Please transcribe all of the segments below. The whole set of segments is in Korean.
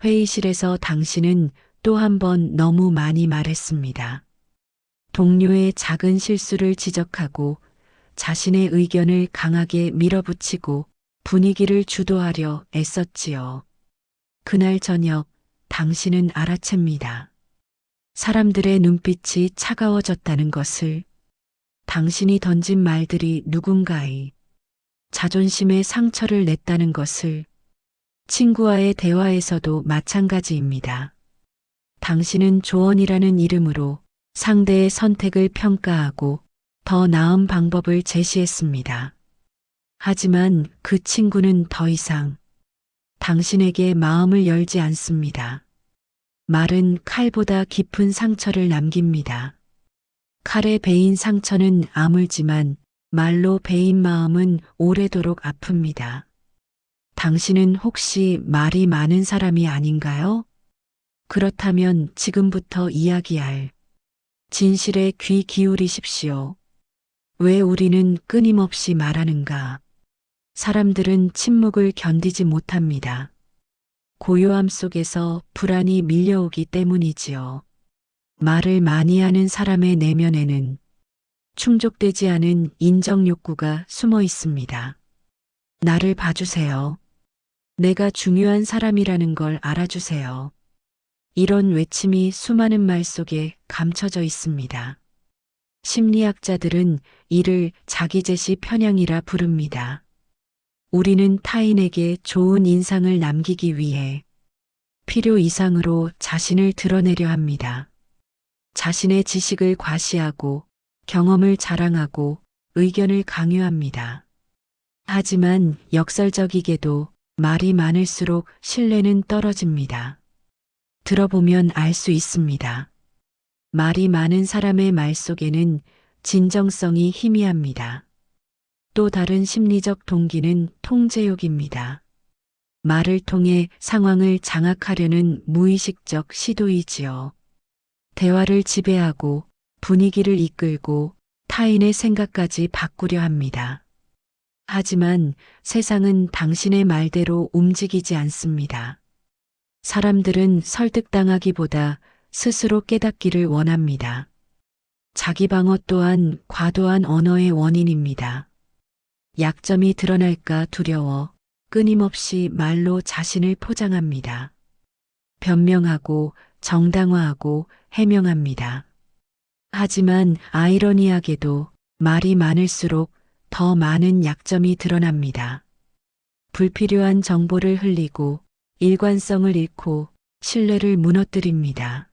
회의실에서 당신은 또 한 번 너무 많이 말했습니다. 동료의 작은 실수를 지적하고 자신의 의견을 강하게 밀어붙이고 분위기를 주도하려 애썼지요. 그날 저녁 당신은 알아챕니다. 사람들의 눈빛이 차가워졌다는 것을, 당신이 던진 말들이 누군가의 자존심에 상처를 냈다는 것을, 친구와의 대화에서도 마찬가지입니다. 당신은 조언이라는 이름으로 상대의 선택을 평가하고 더 나은 방법을 제시했습니다. 하지만 그 친구는 더 이상 당신에게 마음을 열지 않습니다. 말은 칼보다 깊은 상처를 남깁니다. 칼에 베인 상처는 아물지만 말로 베인 마음은 오래도록 아픕니다. 당신은 혹시 말이 많은 사람이 아닌가요? 그렇다면 지금부터 이야기할 진실에 귀 기울이십시오. 왜 우리는 끊임없이 말하는가? 사람들은 침묵을 견디지 못합니다. 고요함 속에서 불안이 밀려오기 때문이지요. 말을 많이 하는 사람의 내면에는 충족되지 않은 인정 욕구가 숨어 있습니다. 나를 봐주세요. 내가 중요한 사람이라는 걸 알아주세요. 이런 외침이 수많은 말 속에 감춰져 있습니다. 심리학자들은 이를 자기제시 편향이라 부릅니다. 우리는 타인에게 좋은 인상을 남기기 위해 필요 이상으로 자신을 드러내려 합니다. 자신의 지식을 과시하고 경험을 자랑하고 의견을 강요합니다. 하지만 역설적이게도 말이 많을수록 신뢰는 떨어집니다. 들어보면 알 수 있습니다. 말이 많은 사람의 말 속에는 진정성이 희미합니다. 또 다른 심리적 동기는 통제욕입니다. 말을 통해 상황을 장악하려는 무의식적 시도이지요. 대화를 지배하고 분위기를 이끌고 타인의 생각까지 바꾸려 합니다. 하지만 세상은 당신의 말대로 움직이지 않습니다. 사람들은 설득당하기보다 스스로 깨닫기를 원합니다. 자기 방어 또한 과도한 언어의 원인입니다. 약점이 드러날까 두려워 끊임없이 말로 자신을 포장합니다. 변명하고 정당화하고 해명합니다. 하지만 아이러니하게도 말이 많을수록 더 많은 약점이 드러납니다. 불필요한 정보를 흘리고 일관성을 잃고 신뢰를 무너뜨립니다.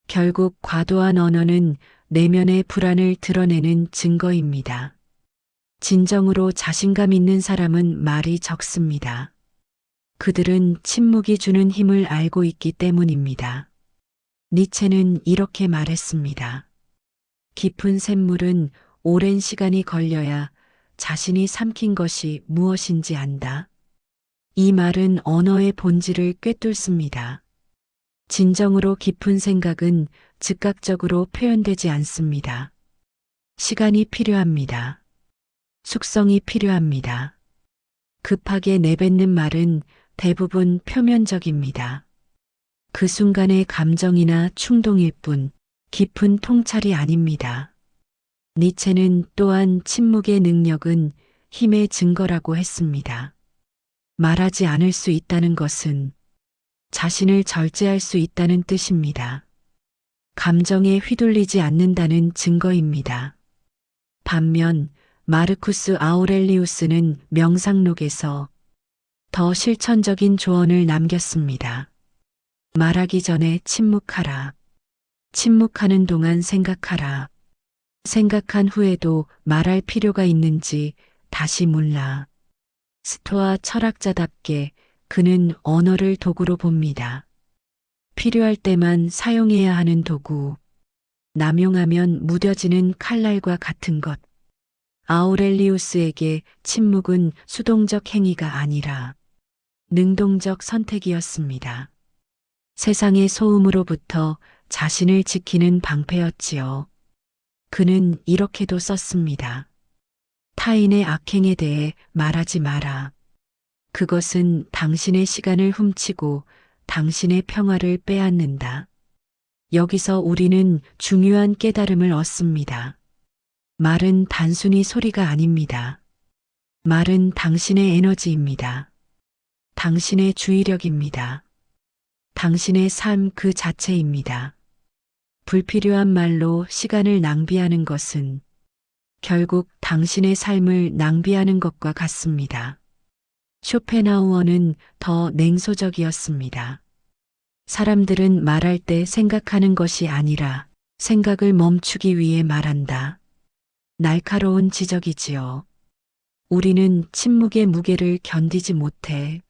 결국 과도한 언어는 내면의 불안을 드러내는 증거입니다. 진정으로 자신감 있는 사람은 말이 적습니다. 그들은 침묵이 주는 힘을 알고 있기 때문입니다. 니체는 이렇게 말했습니다. 깊은 샘물은 오랜 시간이 걸려야 자신이 삼킨 것이 무엇인지 안다. 이 말은 언어의 본질을 꿰뚫습니다. 진정으로 깊은 생각은 즉각적으로 표현되지 않습니다. 시간이 필요합니다. 숙성이 필요합니다. 급하게 내뱉는 말은 대부분 표면적입니다. 그 순간의 감정이나 충동일 뿐 깊은 통찰이 아닙니다. 니체는 또한 침묵의 능력은 힘의 증거라고 했습니다. 말하지 않을 수 있다는 것은 자신을 절제할 수 있다는 뜻입니다. 감정에 휘둘리지 않는다는 증거입니다. 반면 마르쿠스 아우렐리우스는 명상록에서 더 실천적인 조언을 남겼습니다. 말하기 전에 침묵하라. 침묵하는 동안 생각하라. 생각한 후에도 말할 필요가 있는지 다시 묻라. 스토아 철학자답게 그는 언어를 도구로 봅니다. 필요할 때만 사용해야 하는 도구. 남용하면 무뎌지는 칼날과 같은 것. 아우렐리우스에게 침묵은 수동적 행위가 아니라 능동적 선택이었습니다. 세상의 소음으로부터 자신을 지키는 방패였지요. 그는 이렇게도 썼습니다. 타인의 악행에 대해 말하지 마라. 그것은 당신의 시간을 훔치고 당신의 평화를 빼앗는다. 여기서 우리는 중요한 깨달음을 얻습니다. 말은 단순히 소리가 아닙니다. 말은 당신의 에너지입니다. 당신의 주의력입니다. 당신의 삶 그 자체입니다. 불필요한 말로 시간을 낭비하는 것은 결국 당신의 삶을 낭비하는 것과 같습니다. 쇼펜하우어는 더 냉소적이었습니다. 사람들은 말할 때 생각하는 것이 아니라 생각을 멈추기 위해 말한다. 날카로운 지적이지요. 우리는 침묵의 무게를 견디지 못해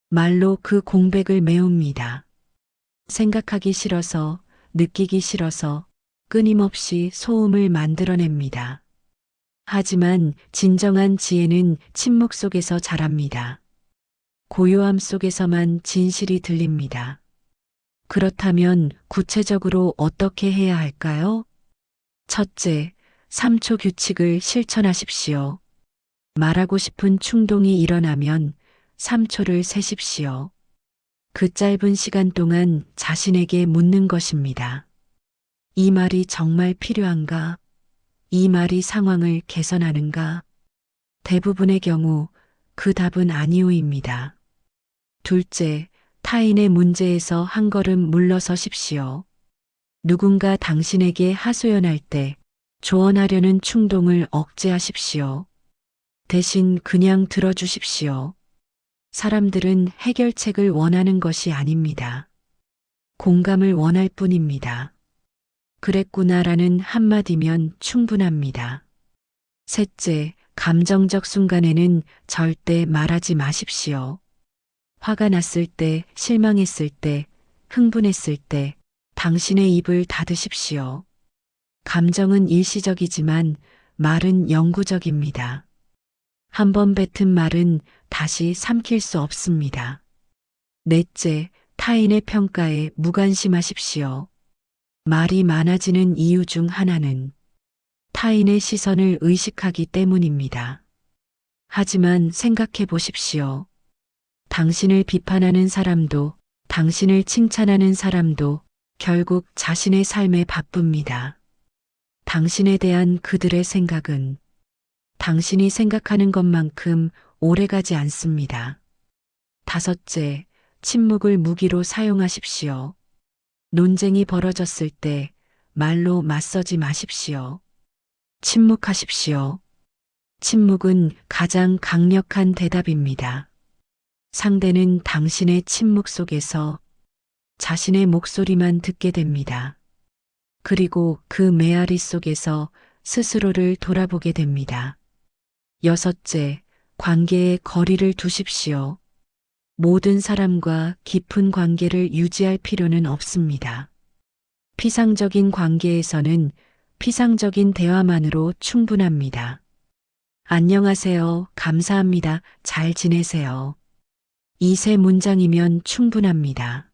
말로 그 공백을 메웁니다. 생각하기 싫어서, 느끼기 싫어서 끊임없이 소음을 만들어냅니다. 하지만 진정한 지혜는 침묵 속에서 자랍니다. 고요함 속에서만 진실이 들립니다. 그렇다면 구체적으로 어떻게 해야 할까요? 첫째, 3초 규칙을 실천하십시오. 말하고 싶은 충동이 일어나면 3초를 세십시오. 그 짧은 시간 동안 자신에게 묻는 것입니다. 이 말이 정말 필요한가? 이 말이 상황을 개선하는가? 대부분의 경우 그 답은 아니오입니다. 둘째, 타인의 문제에서 한 걸음 물러서십시오. 누군가 당신에게 하소연할 때 조언하려는 충동을 억제하십시오. 대신 그냥 들어주십시오. 사람들은 해결책을 원하는 것이 아닙니다. 공감을 원할 뿐입니다. 그랬구나라는 한마디면 충분합니다. 셋째, 감정적 순간에는 절대 말하지 마십시오. 화가 났을 때, 실망했을 때, 흥분했을 때 당신의 입을 닫으십시오. 감정은 일시적이지만 말은 영구적입니다. 한 번 뱉은 말은 다시 삼킬 수 없습니다. 넷째, 타인의 평가에 무관심하십시오. 말이 많아지는 이유 중 하나는 타인의 시선을 의식하기 때문입니다. 하지만 생각해 보십시오. 당신을 비판하는 사람도, 당신을 칭찬하는 사람도 결국 자신의 삶에 바쁩니다. 당신에 대한 그들의 생각은 당신이 생각하는 것만큼 오래가지 않습니다. 다섯째, 침묵을 무기로 사용하십시오. 논쟁이 벌어졌을 때 말로 맞서지 마십시오. 침묵하십시오. 침묵은 가장 강력한 대답입니다. 상대는 당신의 침묵 속에서 자신의 목소리만 듣게 됩니다. 그리고 그 메아리 속에서 스스로를 돌아보게 됩니다. 여섯째, 관계에 거리를 두십시오. 모든 사람과 깊은 관계를 유지할 필요는 없습니다. 피상적인 관계에서는 피상적인 대화만으로 충분합니다. 안녕하세요, 감사합니다, 잘 지내세요. 이 세 문장이면 충분합니다.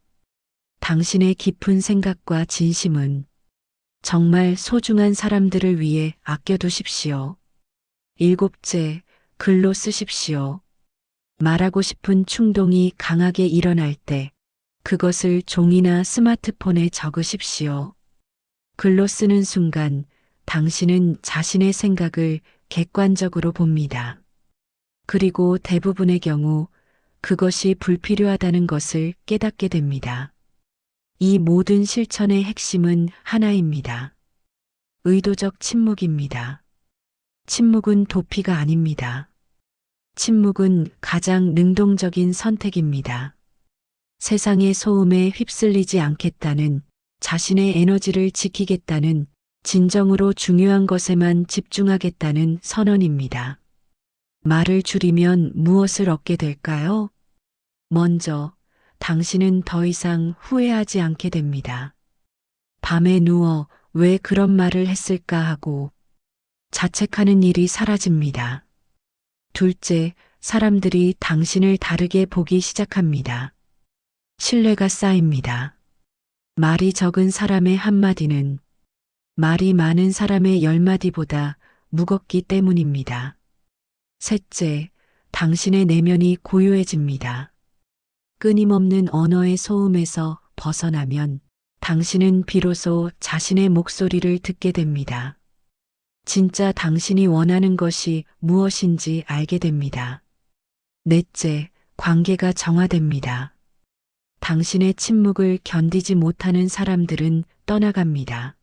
당신의 깊은 생각과 진심은 정말 소중한 사람들을 위해 아껴두십시오. 일곱째, 글로 쓰십시오. 말하고 싶은 충동이 강하게 일어날 때 그것을 종이나 스마트폰에 적으십시오. 글로 쓰는 순간 당신은 자신의 생각을 객관적으로 봅니다. 그리고 대부분의 경우 그것이 불필요하다는 것을 깨닫게 됩니다. 이 모든 실천의 핵심은 하나입니다. 의도적 침묵입니다. 침묵은 도피가 아닙니다. 침묵은 가장 능동적인 선택입니다. 세상의 소음에 휩쓸리지 않겠다는, 자신의 에너지를 지키겠다는, 진정으로 중요한 것에만 집중하겠다는 선언입니다. 말을 줄이면 무엇을 얻게 될까요? 먼저, 당신은 더 이상 후회하지 않게 됩니다. 밤에 누워 왜 그런 말을 했을까 하고 자책하는 일이 사라집니다. 둘째, 사람들이 당신을 다르게 보기 시작합니다. 신뢰가 쌓입니다. 말이 적은 사람의 한마디는 말이 많은 사람의 10마디보다 무겁기 때문입니다. 셋째, 당신의 내면이 고요해집니다. 끊임없는 언어의 소음에서 벗어나면 당신은 비로소 자신의 목소리를 듣게 됩니다. 진짜 당신이 원하는 것이 무엇인지 알게 됩니다. 넷째, 관계가 정화됩니다. 당신의 침묵을 견디지 못하는 사람들은 떠나갑니다.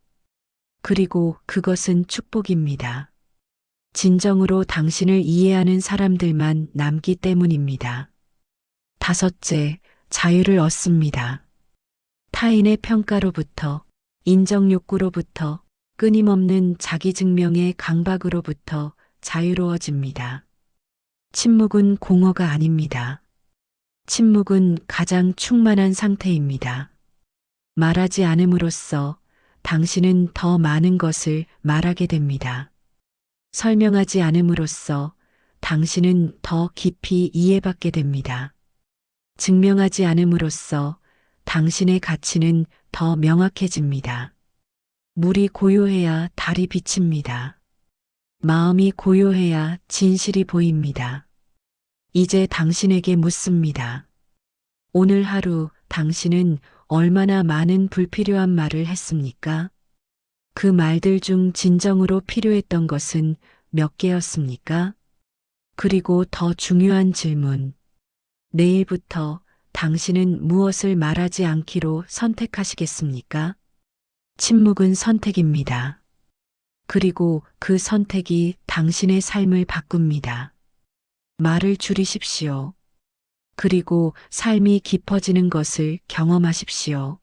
그리고 그것은 축복입니다. 진정으로 당신을 이해하는 사람들만 남기 때문입니다. 다섯째, 자유를 얻습니다. 타인의 평가로부터, 인정 욕구로부터, 끊임없는 자기 증명의 강박으로부터 자유로워집니다. 침묵은 공허가 아닙니다. 침묵은 가장 충만한 상태입니다. 말하지 않음으로써 당신은 더 많은 것을 말하게 됩니다. 설명하지 않음으로써 당신은 더 깊이 이해받게 됩니다. 증명하지 않음으로써 당신의 가치는 더 명확해집니다. 물이 고요해야 달이 비칩니다. 마음이 고요해야 진실이 보입니다. 이제 당신에게 묻습니다. 오늘 하루 당신은 얼마나 많은 불필요한 말을 했습니까? 그 말들 중 진정으로 필요했던 것은 몇 개였습니까? 그리고 더 중요한 질문. 내일부터 당신은 무엇을 말하지 않기로 선택하시겠습니까? 침묵은 선택입니다. 그리고 그 선택이 당신의 삶을 바꿉니다. 말을 줄이십시오. 그리고 삶이 깊어지는 것을 경험하십시오.